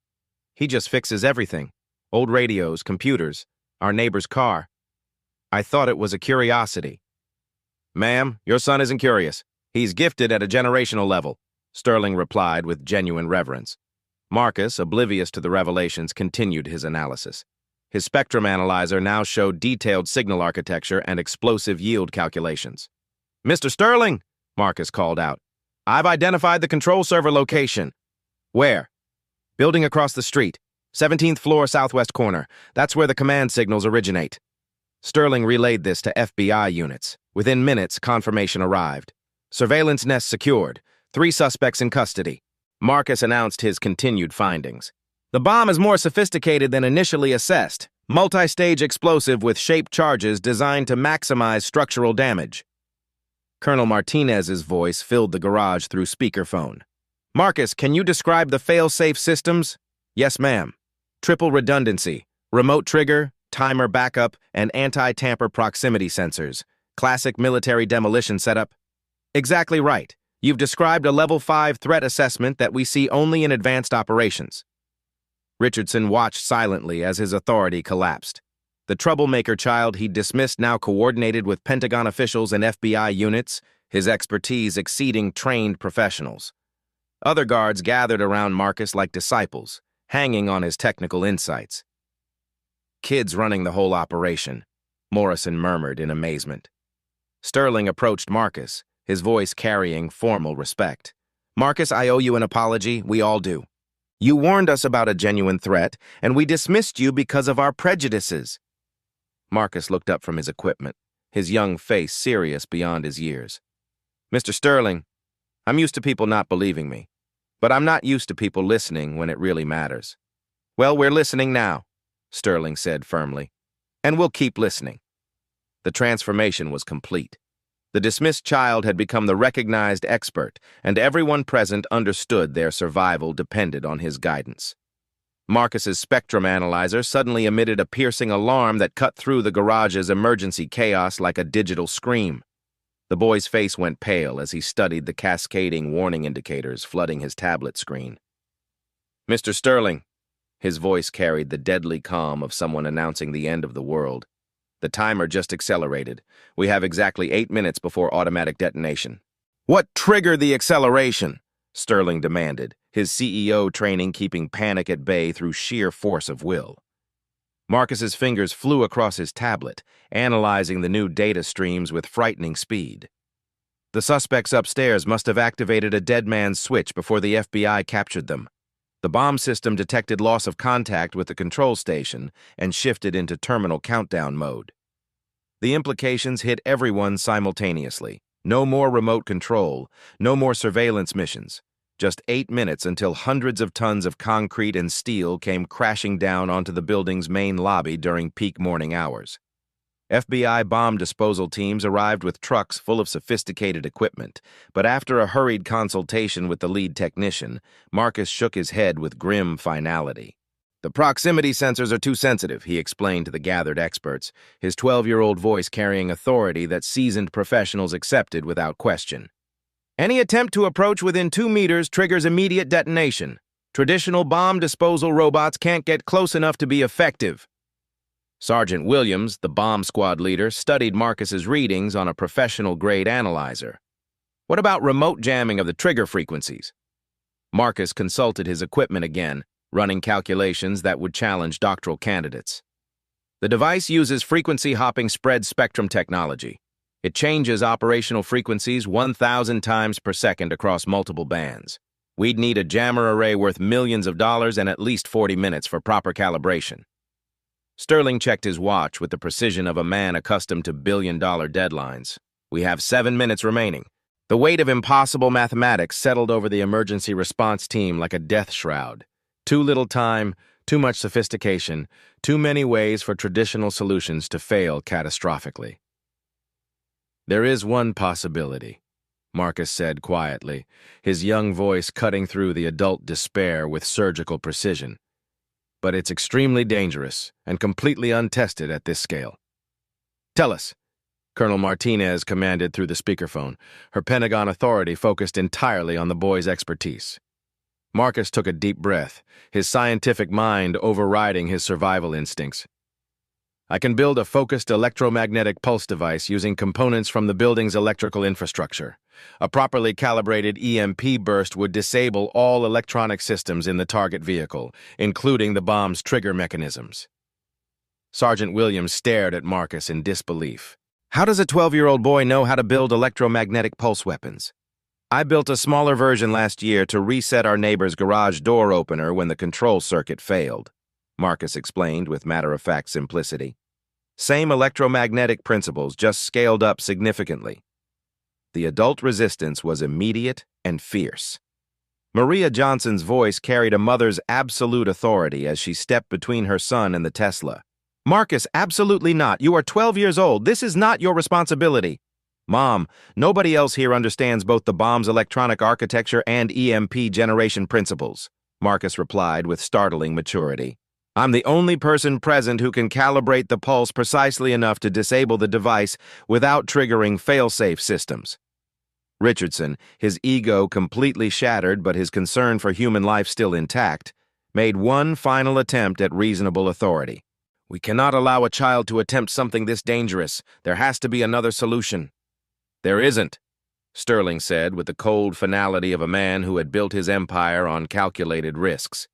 [SPEAKER 1] "He just fixes everything. Old radios, computers, our neighbor's car." I thought it was a curiosity. Ma'am, your son isn't curious. He's gifted at a generational level, Sterling replied with genuine reverence. Marcus, oblivious to the revelations, continued his analysis. His spectrum analyzer now showed detailed signal architecture and explosive yield calculations. Mr. Sterling, Marcus called out, I've identified the control server location. Where? Building across the street, 17th floor southwest corner. That's where the command signals originate. Sterling relayed this to FBI units. Within minutes, confirmation arrived. Surveillance nest secured. 3 suspects in custody. Marcus announced his continued findings. The bomb is more sophisticated than initially assessed. Multi-stage explosive with shaped charges designed to maximize structural damage. Colonel Martinez's voice filled the garage through speakerphone. Marcus, can you describe the fail-safe systems? Yes, ma'am. Triple redundancy, remote trigger, timer backup, and anti-tamper proximity sensors. Classic military demolition setup. Exactly right. You've described a level 5 threat assessment that we see only in advanced operations. Richardson watched silently as his authority collapsed. The troublemaker child he'd dismissed now coordinated with Pentagon officials and FBI units, his expertise exceeding trained professionals. Other guards gathered around Marcus like disciples, hanging on his technical insights. Kids running the whole operation, Morrison murmured in amazement. Sterling approached Marcus, his voice carrying formal respect. Marcus, I owe you an apology, we all do. You warned us about a genuine threat, and we dismissed you because of our prejudices. Marcus looked up from his equipment, his young face serious beyond his years. Mr. Sterling, I'm used to people not believing me, but I'm not used to people listening when it really matters. Well, we're listening now, Sterling said firmly, and we'll keep listening. The transformation was complete. The dismissed child had become the recognized expert, and everyone present understood their survival depended on his guidance. Marcus's spectrum analyzer suddenly emitted a piercing alarm that cut through the garage's emergency chaos like a digital scream. The boy's face went pale as he studied the cascading warning indicators flooding his tablet screen. Mr. Sterling, his voice carried the deadly calm of someone announcing the end of the world. The timer just accelerated. We have exactly 8 minutes before automatic detonation. What triggered the acceleration? Sterling demanded, his CEO training keeping panic at bay through sheer force of will. Marcus's fingers flew across his tablet, analyzing the new data streams with frightening speed. The suspects upstairs must have activated a dead man's switch before the FBI captured them. The bomb system detected loss of contact with the control station and shifted into terminal countdown mode. The implications hit everyone simultaneously. No more remote control, no more surveillance missions. Just 8 minutes until hundreds of tons of concrete and steel came crashing down onto the building's main lobby during peak morning hours. FBI bomb disposal teams arrived with trucks full of sophisticated equipment, but after a hurried consultation with the lead technician, Marcus shook his head with grim finality. The proximity sensors are too sensitive, he explained to the gathered experts, his 12-year-old voice carrying authority that seasoned professionals accepted without question. Any attempt to approach within 2 meters triggers immediate detonation. Traditional bomb disposal robots can't get close enough to be effective. Sergeant Williams, the bomb squad leader, studied Marcus's readings on a professional-grade analyzer. What about remote jamming of the trigger frequencies? Marcus consulted his equipment again, running calculations that would challenge doctoral candidates. The device uses frequency-hopping spread spectrum technology. It changes operational frequencies 1,000 times per second across multiple bands. We'd need a jammer array worth millions of dollars and at least 40 minutes for proper calibration. Sterling checked his watch with the precision of a man accustomed to billion-dollar deadlines. We have 7 minutes remaining. The weight of impossible mathematics settled over the emergency response team like a death shroud. Too little time, too much sophistication, too many ways for traditional solutions to fail catastrophically. There is one possibility, Marcus said quietly, his young voice cutting through the adult despair with surgical precision. But it's extremely dangerous and completely untested at this scale. Tell us, Colonel Martinez commanded through the speakerphone, her Pentagon authority focused entirely on the boy's expertise. Marcus took a deep breath, his scientific mind overriding his survival instincts. I can build a focused electromagnetic pulse device using components from the building's electrical infrastructure. A properly calibrated EMP burst would disable all electronic systems in the target vehicle, including the bomb's trigger mechanisms. Sergeant Williams stared at Marcus in disbelief. How does a 12-year-old boy know how to build electromagnetic pulse weapons? I built a smaller version last year to reset our neighbor's garage door opener when the control circuit failed, Marcus explained with matter-of-fact simplicity. Same electromagnetic principles, just scaled up significantly. The adult resistance was immediate and fierce. Maria Johnson's voice carried a mother's absolute authority as she stepped between her son and the Tesla. Marcus, absolutely not. You are 12 years old. This is not your responsibility. Mom, nobody else here understands both the bomb's electronic architecture and EMP generation principles, Marcus replied with startling maturity. I'm the only person present who can calibrate the pulse precisely enough to disable the device without triggering fail-safe systems. Richardson, his ego completely shattered but his concern for human life still intact, made one final attempt at reasonable authority. We cannot allow a child to attempt something this dangerous. There has to be another solution. There isn't, Sterling said with the cold finality of a man who had built his empire on calculated risks.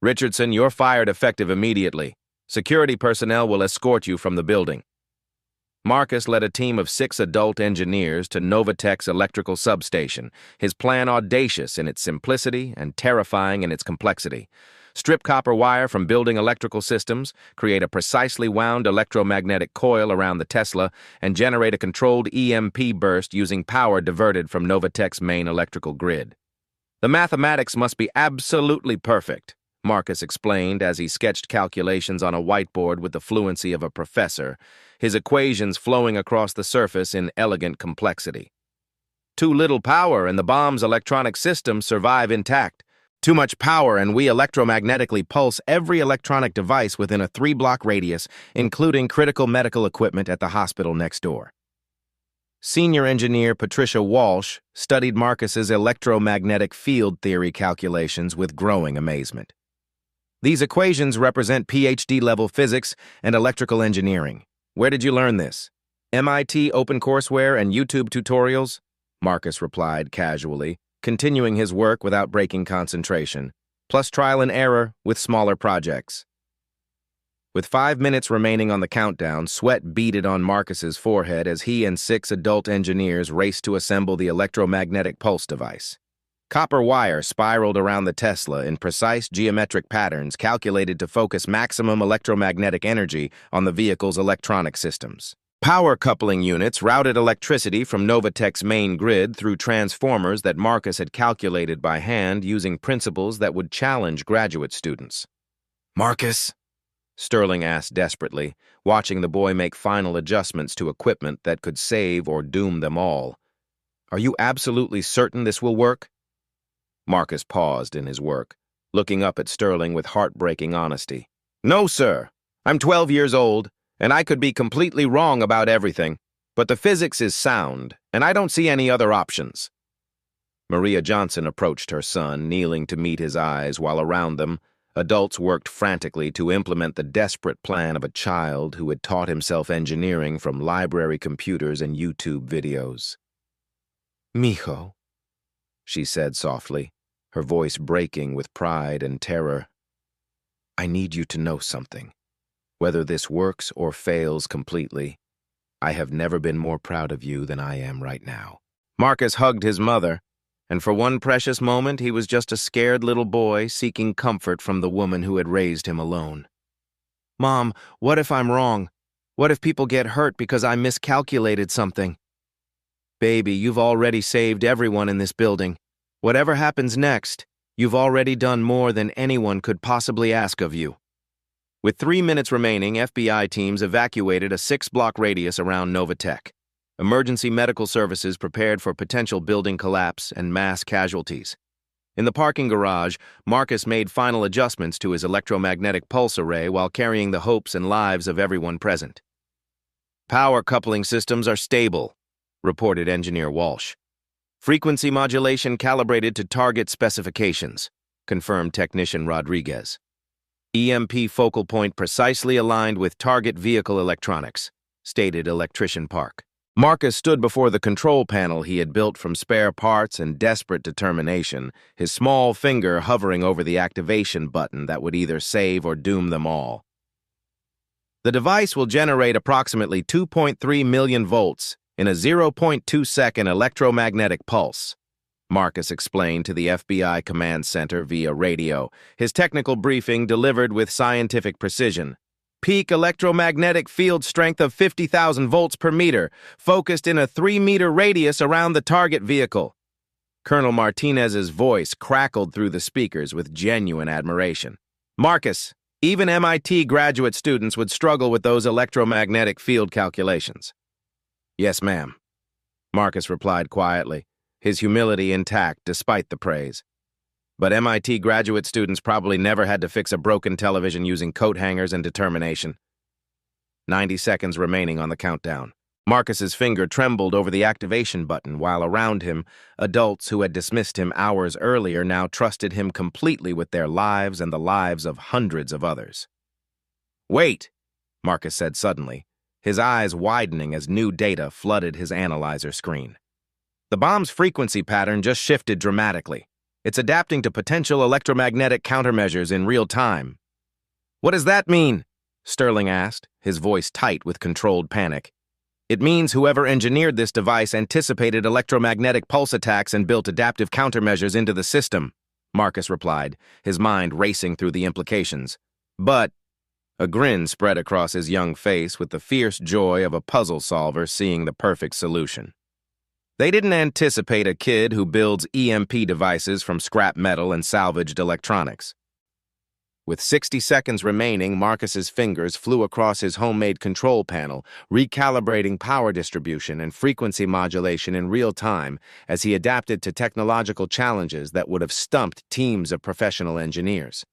[SPEAKER 1] Richardson, you're fired effective immediately. Security personnel will escort you from the building. Marcus led a team of 6 adult engineers to Novatech's electrical substation, his plan audacious in its simplicity and terrifying in its complexity. Strip copper wire from building electrical systems, create a precisely wound electromagnetic coil around the Tesla, and generate a controlled EMP burst using power diverted from Novatech's main electrical grid. The mathematics must be absolutely perfect, Marcus explained as he sketched calculations on a whiteboard with the fluency of a professor, his equations flowing across the surface in elegant complexity. Too little power and the bomb's electronic systems survive intact. Too much power and we electromagnetically pulse every electronic device within a 3-block radius, including critical medical equipment at the hospital next door. Senior engineer Patricia Walsh studied Marcus's electromagnetic field theory calculations with growing amazement. These equations represent PhD-level physics and electrical engineering. Where did you learn this? MIT OpenCourseWare and YouTube tutorials? Marcus replied casually, continuing his work without breaking concentration, plus trial and error with smaller projects. With 5 minutes remaining on the countdown, sweat beaded on Marcus's forehead as he and 6 adult engineers raced to assemble the electromagnetic pulse device. Copper wire spiraled around the Tesla in precise geometric patterns calculated to focus maximum electromagnetic energy on the vehicle's electronic systems. Power coupling units routed electricity from Novatech's main grid through transformers that Marcus had calculated by hand using principles that would challenge graduate students. Marcus? Sterling asked desperately, watching the boy make final adjustments to equipment that could save or doom them all. Are you absolutely certain this will work? Marcus paused in his work, looking up at Sterling with heartbreaking honesty. No, sir. I'm 12 years old, and I could be completely wrong about everything, but the physics is sound, and I don't see any other options. Maria Johnson approached her son, kneeling to meet his eyes, while around them, adults worked frantically to implement the desperate plan of a child who had taught himself engineering from library computers and YouTube videos. Mijo, she said softly, her voice breaking with pride and terror. I need you to know something. Whether this works or fails completely, I have never been more proud of you than I am right now. Marcus hugged his mother, and for one precious moment he was just a scared little boy seeking comfort from the woman who had raised him alone. Mom, what if I'm wrong? What if people get hurt because I miscalculated something? Baby, you've already saved everyone in this building. Whatever happens next, you've already done more than anyone could possibly ask of you. With 3 minutes remaining, FBI teams evacuated a 6-block radius around Novatech. Emergency medical services prepared for potential building collapse and mass casualties. In the parking garage, Marcus made final adjustments to his electromagnetic pulse array while carrying the hopes and lives of everyone present. Power coupling systems are stable, reported Engineer Walsh. Frequency modulation calibrated to target specifications, confirmed Technician Rodriguez. EMP focal point precisely aligned with target vehicle electronics, stated Electrician Park. Marcus stood before the control panel he had built from spare parts and desperate determination, his small finger hovering over the activation button that would either save or doom them all. The device will generate approximately 2.3 million volts in a 0.2-second electromagnetic pulse, Marcus explained to the FBI command center via radio, his technical briefing delivered with scientific precision. Peak electromagnetic field strength of 50,000 volts per meter, focused in a 3-meter radius around the target vehicle. Colonel Martinez's voice crackled through the speakers with genuine admiration. Marcus, even MIT graduate students would struggle with those electromagnetic field calculations. Yes, ma'am, Marcus replied quietly, his humility intact despite the praise. But MIT graduate students probably never had to fix a broken television using coat hangers and determination. 90 seconds remaining on the countdown. Marcus's finger trembled over the activation button while around him, adults who had dismissed him hours earlier now trusted him completely with their lives and the lives of hundreds of others. Wait, Marcus said suddenly, his eyes widening as new data flooded his analyzer screen. The bomb's frequency pattern just shifted dramatically. It's adapting to potential electromagnetic countermeasures in real time. What does that mean? Sterling asked, his voice tight with controlled panic. It means whoever engineered this device anticipated electromagnetic pulse attacks and built adaptive countermeasures into the system, Marcus replied, his mind racing through the implications. But a grin spread across his young face with the fierce joy of a puzzle solver seeing the perfect solution. They didn't anticipate a kid who builds EMP devices from scrap metal and salvaged electronics. With 60 seconds remaining, Marcus's fingers flew across his homemade control panel, recalibrating power distribution and frequency modulation in real time as he adapted to technological challenges that would have stumped teams of professional engineers.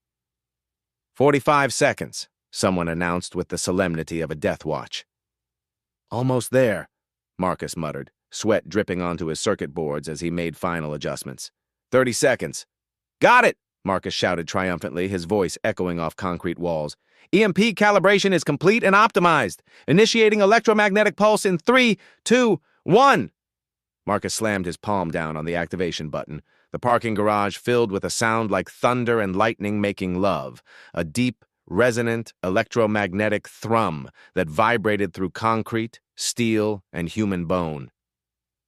[SPEAKER 1] 45 seconds, someone announced with the solemnity of a death watch. Almost there, Marcus muttered, sweat dripping onto his circuit boards as he made final adjustments. 30 seconds. Got it! Marcus shouted triumphantly, his voice echoing off concrete walls. EMP calibration is complete and optimized. Initiating electromagnetic pulse in 3, 2, 1. Marcus slammed his palm down on the activation button. The parking garage filled with a sound like thunder and lightning making love, a deep, resonant electromagnetic thrum that vibrated through concrete, steel, and human bone.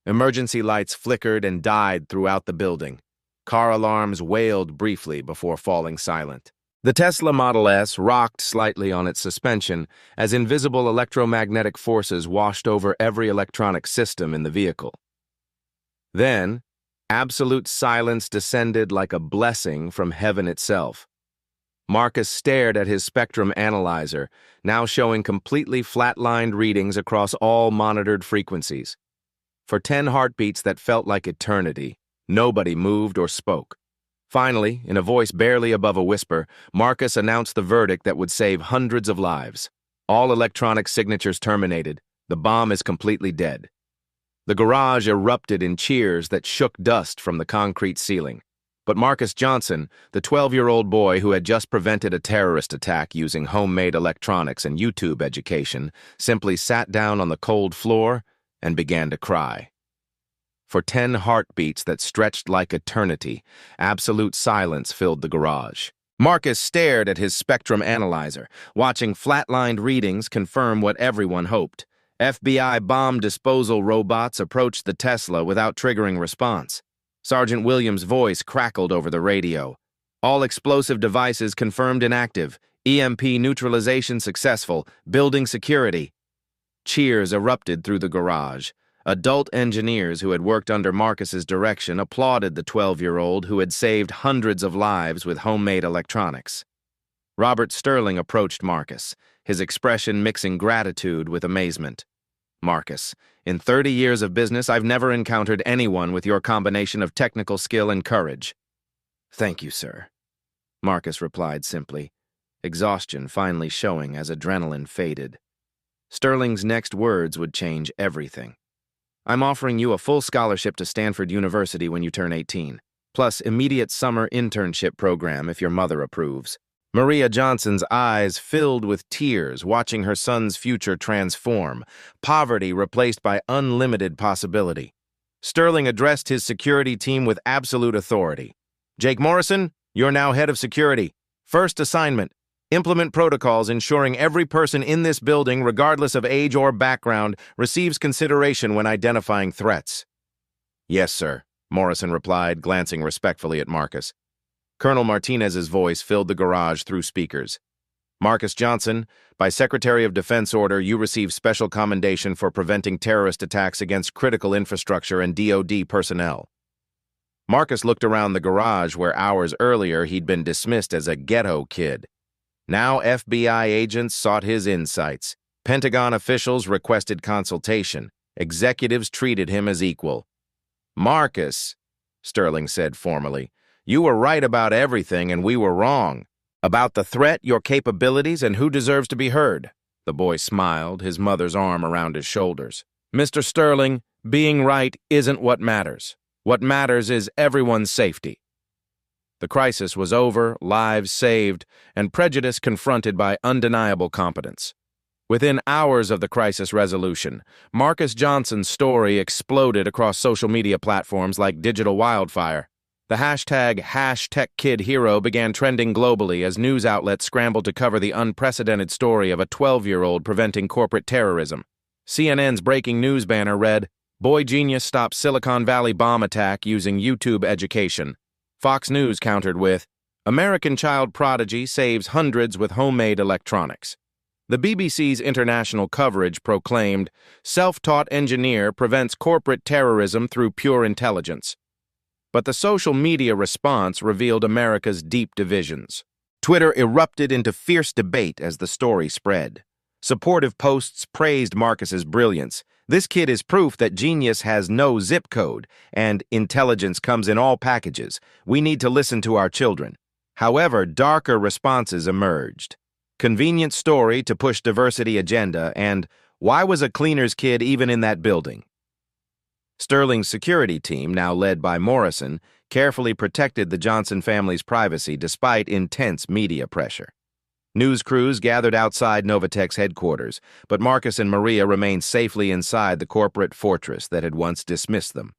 [SPEAKER 1] Emergency lights flickered and died throughout the building. Car alarms wailed briefly before falling silent. The Tesla Model S rocked slightly on its suspension as invisible electromagnetic forces washed over every electronic system in the vehicle. Then, absolute silence descended like a blessing from heaven itself. Marcus stared at his spectrum analyzer, now showing completely flatlined readings across all monitored frequencies. For 10 heartbeats that felt like eternity, nobody moved or spoke. Finally, in a voice barely above a whisper, Marcus announced the verdict that would save hundreds of lives. All electronic signatures terminated. The bomb is completely dead. The garage erupted in cheers that shook dust from the concrete ceiling. But Marcus Johnson, the 12-year-old boy who had just prevented a terrorist attack using homemade electronics and YouTube education, simply sat down on the cold floor and began to cry. For 10 heartbeats that stretched like eternity, absolute silence filled the garage. Marcus stared at his spectrum analyzer, watching flatlined readings confirm what everyone hoped. FBI bomb disposal robots approached the Tesla without triggering response. Sergeant Williams' voice crackled over the radio. All explosive devices confirmed inactive. EMP neutralization successful. Building security. Cheers erupted through the garage. Adult engineers who had worked under Marcus's direction applauded the 12-year-old who had saved hundreds of lives with homemade electronics. Robert Sterling approached Marcus, his expression mixing gratitude with amazement. Marcus, in 30 years of business, I've never encountered anyone with your combination of technical skill and courage. Thank you, sir, Marcus replied simply, exhaustion finally showing as adrenaline faded. Sterling's next words would change everything. I'm offering you a full scholarship to Stanford University when you turn 18, plus immediate summer internship program if your mother approves. Maria Johnson's eyes filled with tears, watching her son's future transform, poverty replaced by unlimited possibility. Sterling addressed his security team with absolute authority. "Jake Morrison, you're now head of security. First assignment: implement protocols ensuring every person in this building, regardless of age or background, receives consideration when identifying threats." "Yes, sir," Morrison replied, glancing respectfully at Marcus. Colonel Martinez's voice filled the garage through speakers. "Marcus Johnson, by Secretary of Defense order, you receive special commendation for preventing terrorist attacks against critical infrastructure and DoD personnel." Marcus looked around the garage where hours earlier he'd been dismissed as a ghetto kid. Now FBI agents sought his insights. Pentagon officials requested consultation. Executives treated him as equal. "Marcus," Sterling said formally, "you were right about everything and we were wrong. About the threat, your capabilities, and who deserves to be heard." The boy smiled, his mother's arm around his shoulders. "Mr. Sterling, being right isn't what matters. What matters is everyone's safety." The crisis was over, lives saved, and prejudice confronted by undeniable competence. Within hours of the crisis resolution, Marcus Johnson's story exploded across social media platforms like digital wildfire. The hashtag #TechKidHero began trending globally as news outlets scrambled to cover the unprecedented story of a 12-year-old preventing corporate terrorism. CNN's breaking news banner read, "Boy Genius Stops Silicon Valley Bomb Attack Using YouTube Education." Fox News countered with, "American Child Prodigy Saves Hundreds with Homemade Electronics." The BBC's international coverage proclaimed, "Self-taught engineer prevents corporate terrorism through pure intelligence." But the social media response revealed America's deep divisions. Twitter erupted into fierce debate as the story spread. Supportive posts praised Marcus's brilliance. "This kid is proof that genius has no zip code, and intelligence comes in all packages. We need to listen to our children." However, darker responses emerged. "Convenient story to push diversity agenda," and "Why was a cleaner's kid even in that building?" Sterling's security team, now led by Morrison, carefully protected the Johnson family's privacy despite intense media pressure. News crews gathered outside Novatech's headquarters, but Marcus and Maria remained safely inside the corporate fortress that had once dismissed them.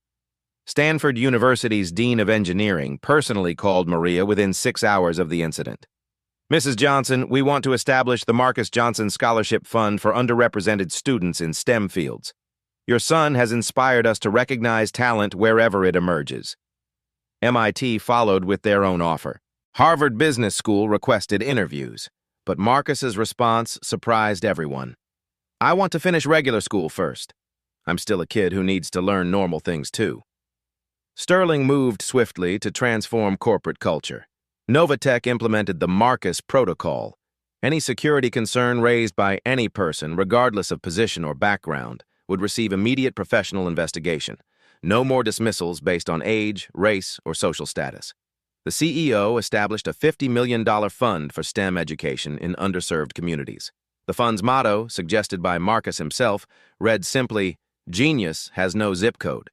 [SPEAKER 1] Stanford University's Dean of Engineering personally called Maria within 6 hours of the incident. "Mrs. Johnson, we want to establish the Marcus Johnson Scholarship Fund for underrepresented students in STEM fields. Your son has inspired us to recognize talent wherever it emerges." MIT followed with their own offer. Harvard Business School requested interviews, but Marcus's response surprised everyone. "I want to finish regular school first. I'm still a kid who needs to learn normal things too." Sterling moved swiftly to transform corporate culture. Novatech implemented the Marcus Protocol. Any security concern raised by any person, regardless of position or background, would receive immediate professional investigation. No more dismissals based on age, race, or social status. The CEO established a $50 million fund for STEM education in underserved communities. The fund's motto, suggested by Marcus himself, read simply, "Genius has no zip code."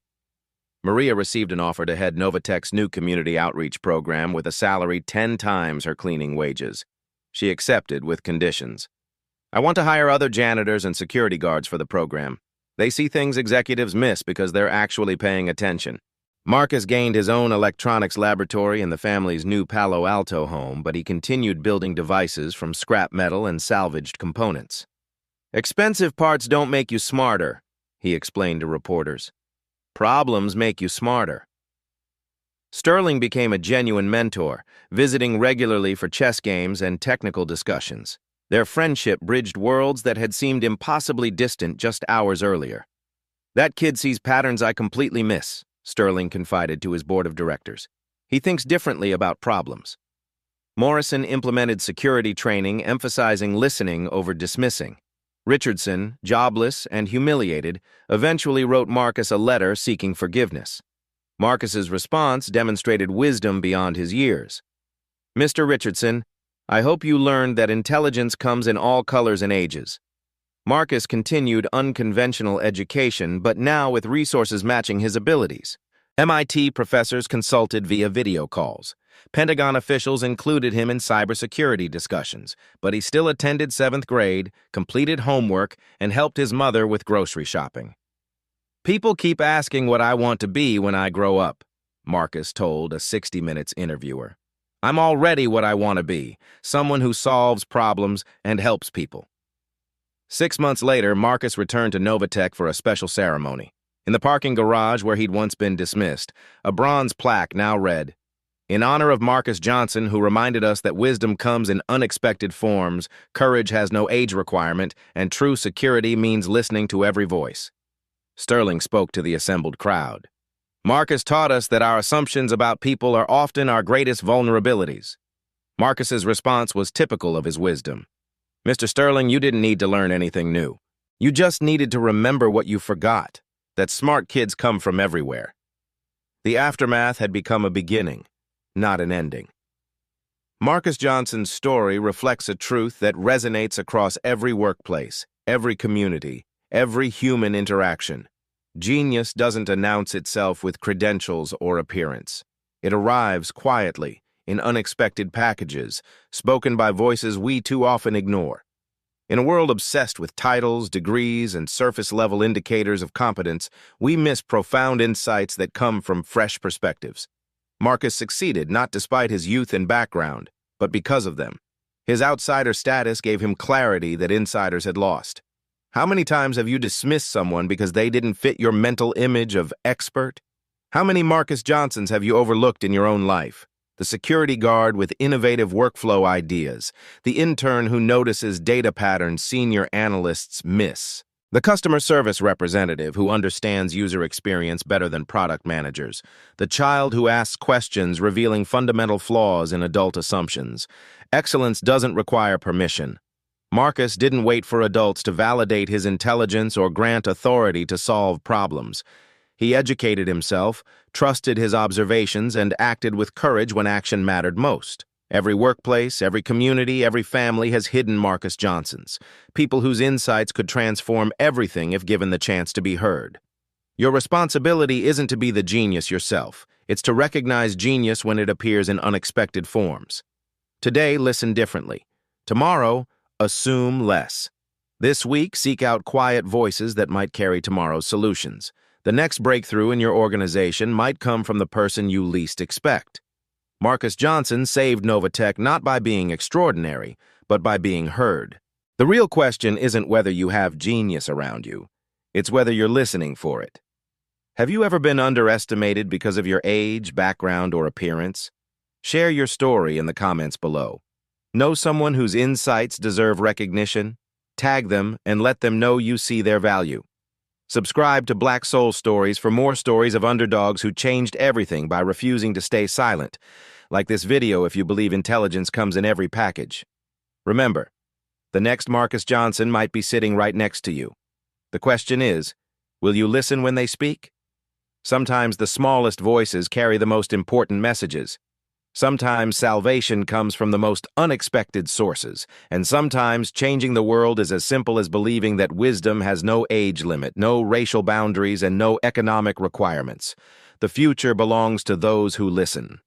[SPEAKER 1] Maria received an offer to head Novatech's new community outreach program with a salary 10 times her cleaning wages. She accepted with conditions. "I want to hire other janitors and security guards for the program. They see things executives miss because they're actually paying attention." Marcus gained his own electronics laboratory in the family's new Palo Alto home, but he continued building devices from scrap metal and salvaged components. "Expensive parts don't make you smarter," he explained to reporters. "Problems make you smarter." Sterling became a genuine mentor, visiting regularly for chess games and technical discussions. Their friendship bridged worlds that had seemed impossibly distant just hours earlier. "That kid sees patterns I completely miss," Sterling confided to his board of directors. "He thinks differently about problems." Morrison implemented security training emphasizing listening over dismissing. Richardson, jobless and humiliated, eventually wrote Marcus a letter seeking forgiveness. Marcus's response demonstrated wisdom beyond his years. "Mr. Richardson, I hope you learned that intelligence comes in all colors and ages." Marcus continued unconventional education, but now with resources matching his abilities. MIT professors consulted via video calls. Pentagon officials included him in cybersecurity discussions, but he still attended 7th grade, completed homework, and helped his mother with grocery shopping. "People keep asking what I want to be when I grow up," Marcus told a 60 Minutes interviewer. "I'm already what I want to be, someone who solves problems and helps people." 6 months later, Marcus returned to Novatech for a special ceremony. In the parking garage where he'd once been dismissed, a bronze plaque now read, "In honor of Marcus Johnson, who reminded us that wisdom comes in unexpected forms, courage has no age requirement, and true security means listening to every voice." Sterling spoke to the assembled crowd. "Marcus taught us that our assumptions about people are often our greatest vulnerabilities." Marcus's response was typical of his wisdom. "Mr. Sterling, you didn't need to learn anything new. You just needed to remember what you forgot, that smart kids come from everywhere." The aftermath had become a beginning, not an ending. Marcus Johnson's story reflects a truth that resonates across every workplace, every community, every human interaction. Genius doesn't announce itself with credentials or appearance. It arrives quietly, in unexpected packages, spoken by voices we too often ignore. In a world obsessed with titles, degrees, and surface-level indicators of competence, we miss profound insights that come from fresh perspectives. Marcus succeeded not despite his youth and background, but because of them. His outsider status gave him clarity that insiders had lost. How many times have you dismissed someone because they didn't fit your mental image of expert? How many Marcus Johnsons have you overlooked in your own life? The security guard with innovative workflow ideas, the intern who notices data patterns senior analysts miss, the customer service representative who understands user experience better than product managers, the child who asks questions revealing fundamental flaws in adult assumptions. Excellence doesn't require permission. Marcus didn't wait for adults to validate his intelligence or grant authority to solve problems. He educated himself, trusted his observations, and acted with courage when action mattered most. Every workplace, every community, every family has hidden Marcus Johnsons, people whose insights could transform everything if given the chance to be heard. Your responsibility isn't to be the genius yourself. It's to recognize genius when it appears in unexpected forms. Today, listen differently. Tomorrow, assume less. This week, seek out quiet voices that might carry tomorrow's solutions. The next breakthrough in your organization might come from the person you least expect. Marcus Johnson saved Novatech not by being extraordinary, but by being heard. The real question isn't whether you have genius around you. It's whether you're listening for it. Have you ever been underestimated because of your age, background, or appearance? Share your story in the comments below. Know someone whose insights deserve recognition? Tag them and let them know you see their value. Subscribe to Black Soul Stories for more stories of underdogs who changed everything by refusing to stay silent. Like this video if you believe intelligence comes in every package. Remember, the next Marcus Johnson might be sitting right next to you. The question is, will you listen when they speak? Sometimes the smallest voices carry the most important messages. Sometimes salvation comes from the most unexpected sources, and sometimes changing the world is as simple as believing that wisdom has no age limit, no racial boundaries, and no economic requirements. The future belongs to those who listen.